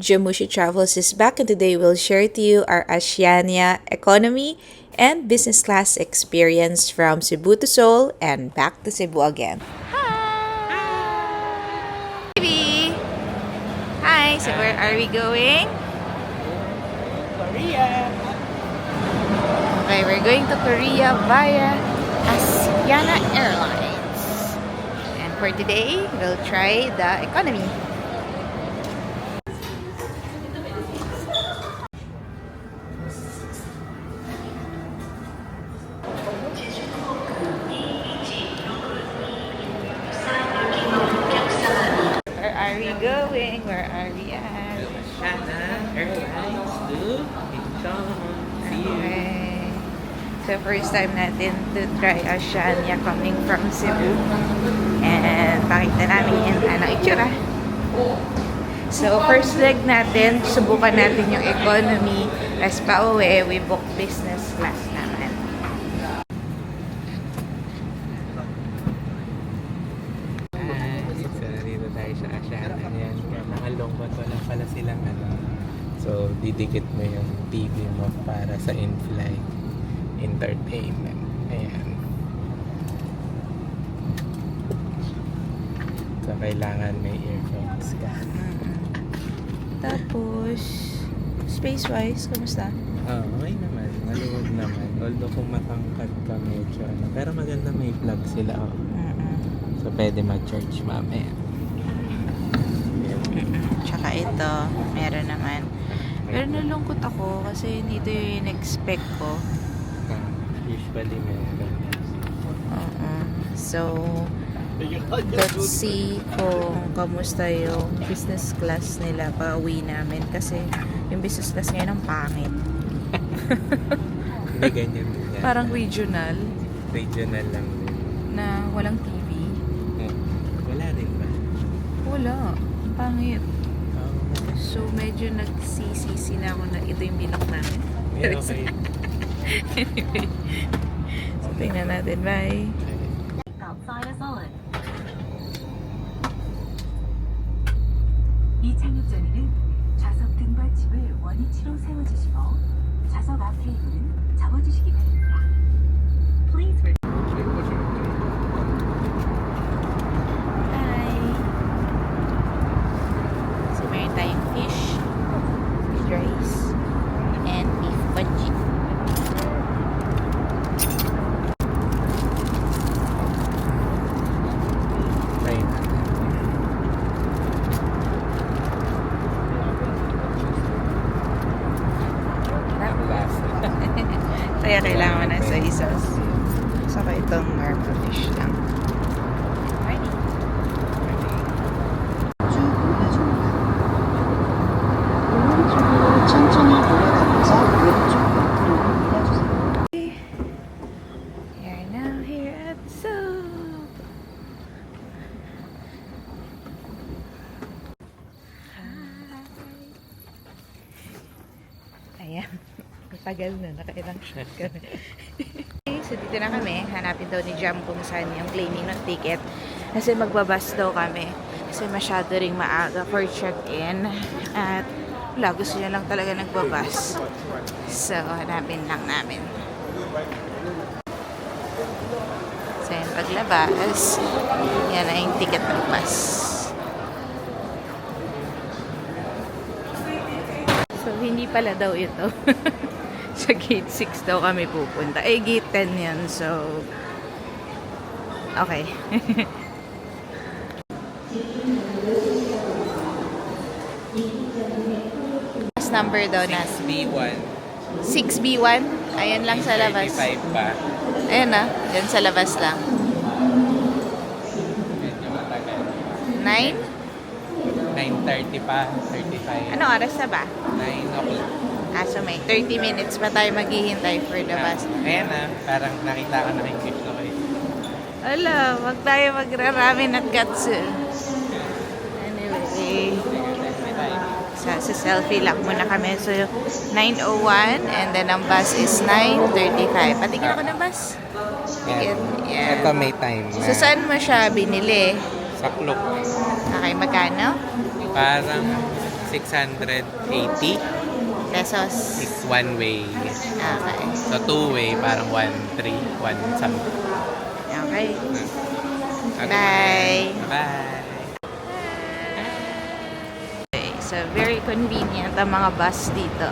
Jamushi Travels is back, and today we'll share to you our Oceania economy and business class experience from Cebu to Seoul and back to Cebu again. Hi! Baby! Hi! So where are we going? Korea. Okay, we're going to Korea via Asiana Airlines. And for today, we'll try the economy. Where are we going? Where are we at? Asiana Airlines to Incheon. See you. Okay. So first time natin to try Oceania coming from Cebu. And pakita namin ano itsura. So first leg natin, subukan natin yung economy. Tapos pa uwi, we book business class naman. So, nandito tayo sa Asiana. Ayan, nakalongkot. Wala pala silang So, didikit mo yung TV mo para sa in-flight entertainment. Ayan. So, kailangan may earphones ka. Tapos, space-wise, kumusta? Okay naman. Maluwag naman. Although kung matangkad ka medyo Pero maganda may plug sila. So, pwede mag-charge mamaya. Tsaka ito, meron naman. Pero nalungkot ako kasi hindi ito yung in-expect ko. Usually meron. So, let's see kung kamusta yung business class nila pa uwi namin kasi yung business class ngayon ang pangit. Hindi ganyan din yan. Parang regional Regional lang din. na walang TV. Wala rin ba? Wala. Ang pangit. Oh, So, medyo nagsisisi na ako na ito yung binok namin. yeah, okay. Anyway. So, tingnan natin. Bye. outside of Seoul. 이 착륙전에는 좌석 등받침을 원위치로 세워주시고 좌석 앞 테이블은 접어주시기 바랍니다. Please Hi! So, meron tayong fish, rice, and beef bhaji. Right. Last. Kaya kailangan mo na sa isas. Saka itong normal fish lang. Ready? 오른쪽으로 천천히 내려가면서 왼쪽으로 밀어주세요. We are now here at Seoul. Hi. Ayan. Matagal na. Nakailang shot kami. Okay, so dito na kami. Hanapin daw ni Jam kung saan yung claiming ng ticket. Kasi magbabas daw kami. Kasi masyado ring maaga for check-in. At wala, gusto niya lang talaga nagbabas. So, hanapin lang namin. So, yan, paglabas, yan na yung ticket ng bus. So, hindi pala daw ito. Sa gate 6 daw kami pupunta. Eh, gate 10 yan. So, okay. Bus number daw na. B1. 6B1. Ayan lang sa labas. 35 pa. Ayan na. Diyan sa labas lang. Medyo matagal. 9? 9:30 pa. 35. Ano oras na ba? 9 o'clock. So may 30 minutes pa tayo maghihintay for the bus. Ayan parang nakita ka na English na kayo. Ala, wag tayo magraramen at katsu. Anyway, sa selfie lang muna kami. So, 9:01 and then ang bus is 9:35. Patingin ako ng bus. Ticket. Yeah. Ito may time na. So, saan mo siya binili? Sa clock. Okay, magkano? Parang 680 Pesos. is one way. Okay. So, two-way, parang 1.3, 1 something. Okay. Okay. Bye. Bye. Okay, so very convenient ang mga bus dito.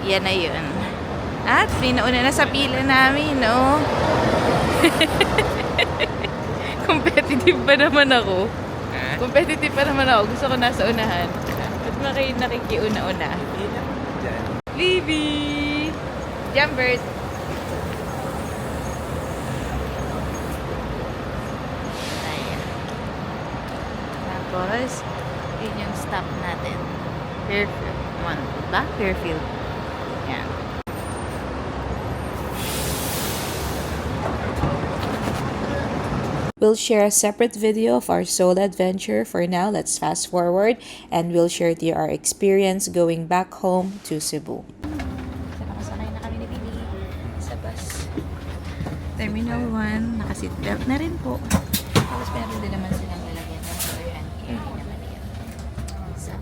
Yan na yun. At pinauna na sa pila namin, no? Competitive pa naman ako. Ha? Competitive pa naman ako. Gusto ko nasa unahan. At nakikiuna-una. Diyan. Libby! Jumbird! Ayan. Tapos, yun yung stop natin. Fairfield. Ba? Fairfield. Yan. We'll share a separate video of our solo adventure. For now, let's fast forward and we'll share to you our experience going back home to Cebu. So, nakasakay na kami ni Bibi sa bus. Terminal 1. Naka-seatbelt na rin po. Tapos meron din naman silang lalagyan ng for hand carry na maliit. So,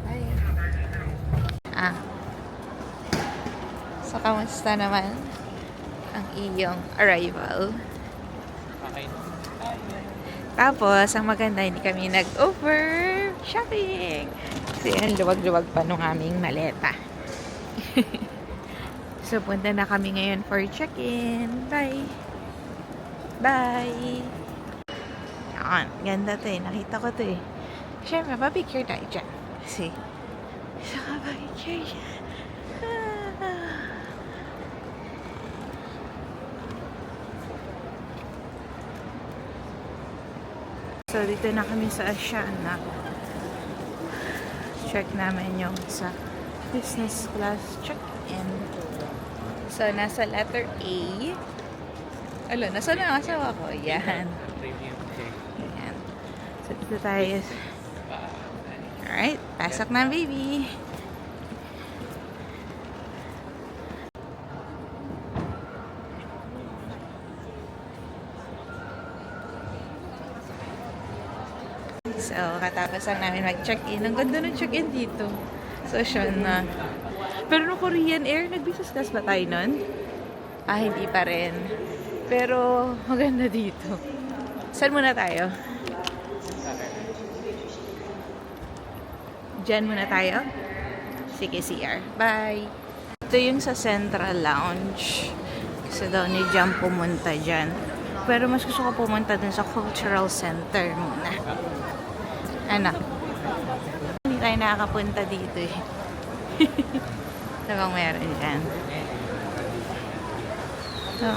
bye. So, kamusta naman ang iyong arrival? Okay. Tapos, ang maganda, hindi kami nag-over shopping. Kasi ang luwag-luwag pa nung aming maleta. So, punta na kami ngayon for check-in. Bye! Bye! Yan, ganda to eh. Nakita ko to eh. Siyempre, pa-picture tayo dyan. Kasi, pa-picture dyan. So, dito na kami sa Asiana. Check namin yung sa business class check-in. So, nasa letter A. Alo, nasa na ang asawa ko? Yan. Premium check. Yan. So, dito tayo. Alright, pasok na, baby. So, katapos lang namin mag-check-in. Ang ganda ng check-in dito. So, siya na. Pero no Korean Air, nag-business class ba tayo nun? Hindi pa rin. Pero, maganda dito. Saan muna tayo? Diyan muna tayo? Sige, CR. Bye! Ito yung sa Central Lounge. Gusto daw ni Jam pumunta dyan. Pero mas gusto ko pumunta dun sa Cultural Center muna. Ano? Hindi tayo nakakapunta dito eh. Ano bang meron dyan? So,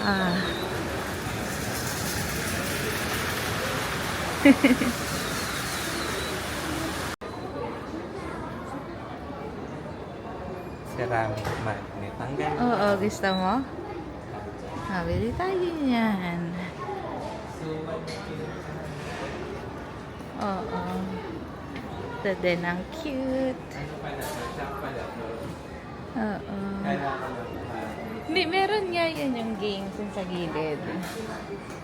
Ceramic magnet. Ang ganda. oo, gusto mo? Bili tayo yan. Oo. Ito din ang cute. Oo. Hindi, meron nga yan yung games yung sa gilid.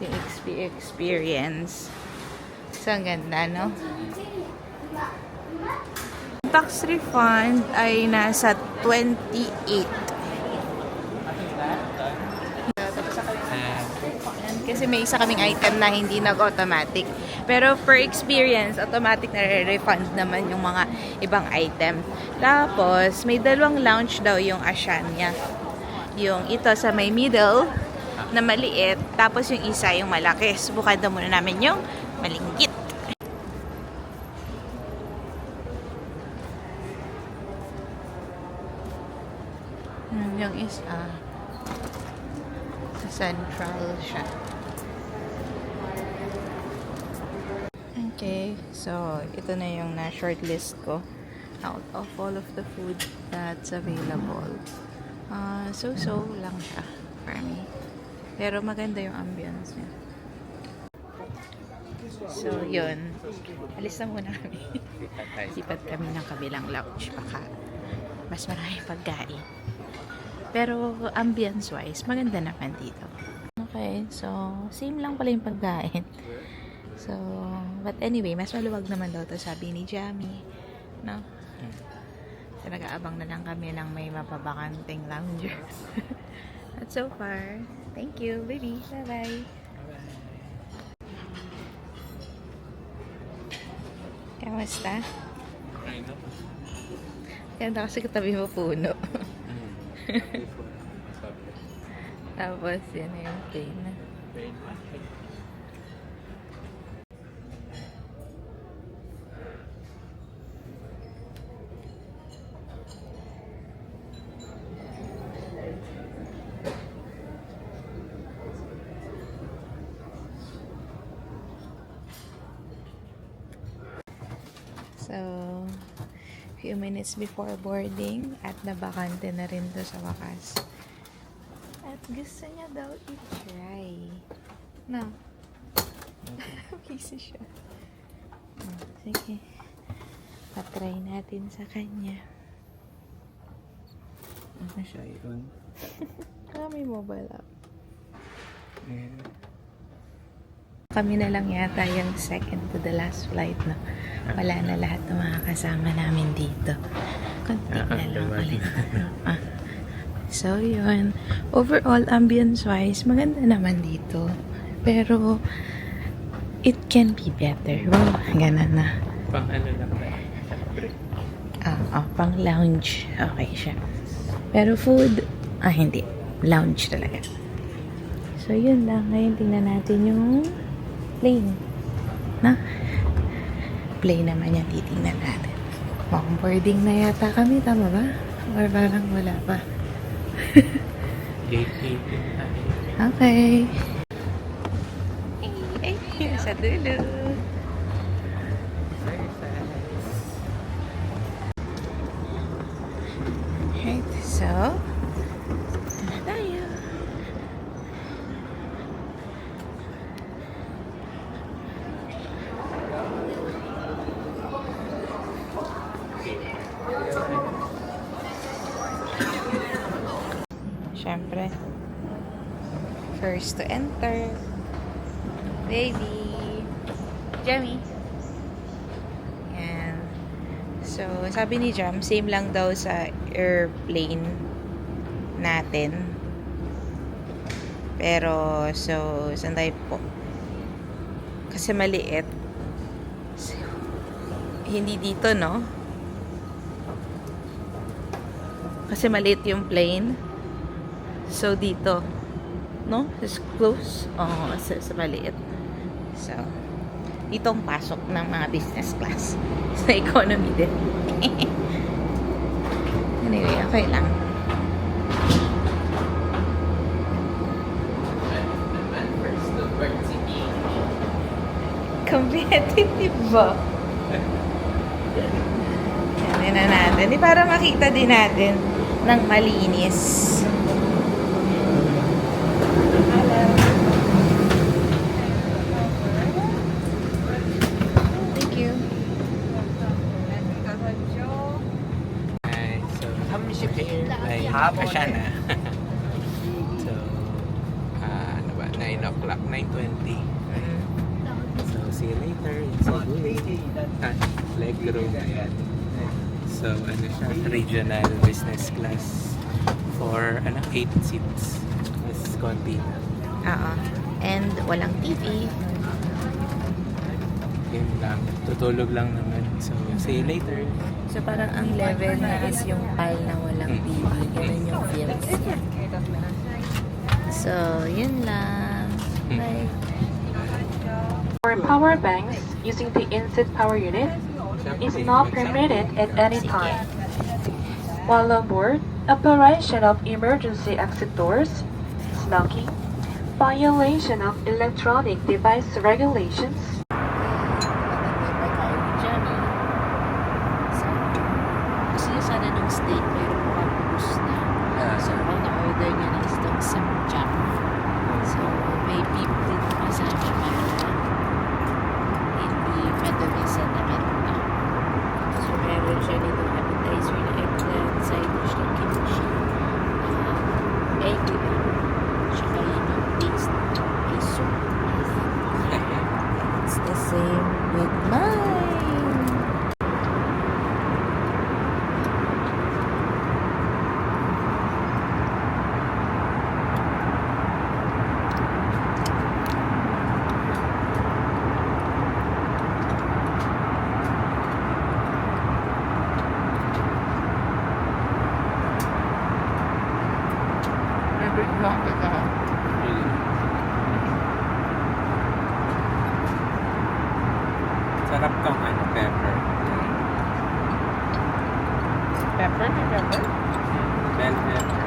Yung experience. So, ang ganda, no? Tax refund ay nasa 28. Kasi may isa kaming item na hindi nag-automatic. Pero per experience, automatic na refund naman yung mga ibang item. Tapos, may dalawang lounge daw yung Asiana. Yung ito sa may middle na maliit. Tapos yung isa yung malaki. Subukan daw muna namin yung malingkit. Yung isa sa central siya. Okay, so ito na yung na-shortlist ko out of all of the food that's available. So lang siya for me. Pero maganda yung ambience niya. So, yun. Alis na muna kami. Sipat kami ng kabilang lounge. Baka mas maraming pagkain. Pero ambience-wise, maganda naman dito. Okay, so same lang pala yung pagkain. So, but anyway, mas maluwag naman daw to sabi ni Jamie. No? So, nag-aabang na lang kami ng may mapabakanting lounger. At so far, thank you, baby. Bye-bye. Kamusta? I know. Ganda kasi katabi mo puno. Tapos, yan na yung plane. So, few minutes before boarding at nabakante na rin to sa wakas. At gusto niya daw i-try. No. Busy siya. Sige. Patry natin sa kanya. Ano siya yun? May mobile app. Ayan. Kami na lang yata yung second to the last flight, no? Wala na lahat ng mga kasama namin dito. Konti na lang ulit. So, yun. Overall, ambience-wise, maganda naman dito. Pero, it can be better. Wow, ganun na. Pang ano lang ba? Pang lounge. Okay siya. Pero food, hindi. Lounge talaga. So, yun lang. Ngayon, tingnan natin yung plane. Na? Plane naman yan. Titingnan natin. Mukhang boarding na yata kami. Tama ba? Or parang wala pa. Gate 18 tayo. Okay. Ay, sa dulo. Right, so, na tayo. Siyempre, first to enter, baby, Jamie. Yan. So, sabi ni Jam, same lang daw sa airplane natin. Pero, so, saan tayo po? Kasi maliit. So, hindi dito, no? Kasi maliit yung plane. So, dito. No? It's close. Oo, sa maliit. So, dito ang pasok ng mga business class. Sa economy din. Anyway, okay lang. Competitive ba? Yan na natin. Di para makita din natin ng malinis. Thank you. Hi, so here ay Asya na. So, ano ba? 9 o'clock, 9:20. So, see you later in Cebu. Legroom. So, ano siya? Regional business class for 8 seats. Mas konti na. Oo. And walang TV. Yun lang. Tutulog lang naman. So, see you later. So, parang ang level na is yung pile na walang TV. Ganun yung feels niya. So, yun lang. Bye. For power banks using the inset power unit is not permitted at any time. While on board, operation of emergency exit doors, smoking, violation of electronic device regulations, Gusto niya sana nung steak, mayroon mo kang bus na. So, ang na-order niya na is itong samjang. So, may beef din kasama para hindi madumisa na meron na. So, meron siya nitong appetizer na eggplant, side dish na kimchi, egg, tsaka yun yung taste ay soup. It's the same with mine. makita. Really. Sarap tong ano, pepper. Pepper? May pepper? Bell pepper.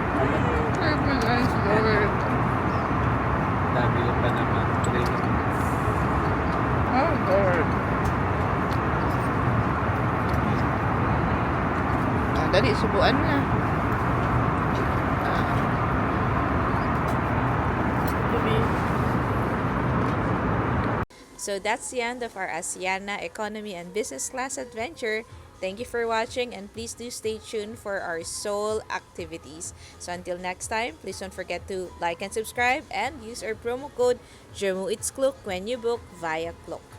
Pepper guys, Lord. Dami ko pa naman. Oh, Lord. Dali, subuan na. So that's the end of our Asiana Economy and Business Class Adventure. Thank you for watching and please do stay tuned for our Seoul activities. So until next time, please don't forget to like and subscribe and use our promo code JEMUITSKLOOK when you book via Klook.